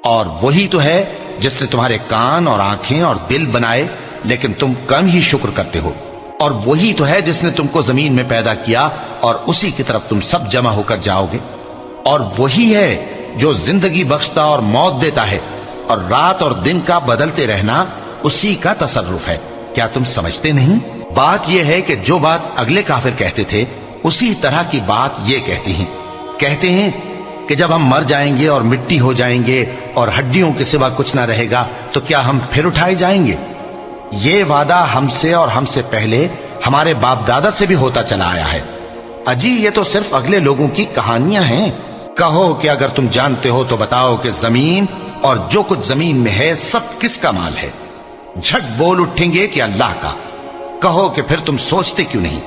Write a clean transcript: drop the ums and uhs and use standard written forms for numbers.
اور وہی تو ہے جس نے تمہارے کان اور آنکھیں اور دل بنائے، لیکن تم کم ہی شکر کرتے ہو۔ اور وہی تو ہے جس نے تم کو زمین میں پیدا کیا اور اسی کی طرف تم سب جمع ہو کر جاؤ گے۔ اور وہی ہے جو زندگی بخشتا اور موت دیتا ہے، اور رات اور دن کا بدلتے رہنا اسی کا تصرف ہے۔ کیا تم سمجھتے نہیں؟ بات یہ ہے کہ جو بات اگلے کافر کہتے تھے اسی طرح کی بات یہ کہتے ہیں کہ جب ہم مر جائیں گے اور مٹی ہو جائیں گے اور ہڈیوں کے سوا کچھ نہ رہے گا تو کیا ہم پھر اٹھائے جائیں گے؟ یہ وعدہ ہم سے اور ہم سے پہلے ہمارے باپ دادا سے بھی ہوتا چلا آیا ہے۔ اجی یہ تو صرف اگلے لوگوں کی کہانیاں ہیں۔ کہو کہ اگر تم جانتے ہو تو بتاؤ کہ زمین اور جو کچھ زمین میں ہے سب کس کا مال ہے؟ جھٹ بول اٹھیں گے کہ اللہ کا۔ کہو کہ پھر تم سوچتے کیوں نہیں؟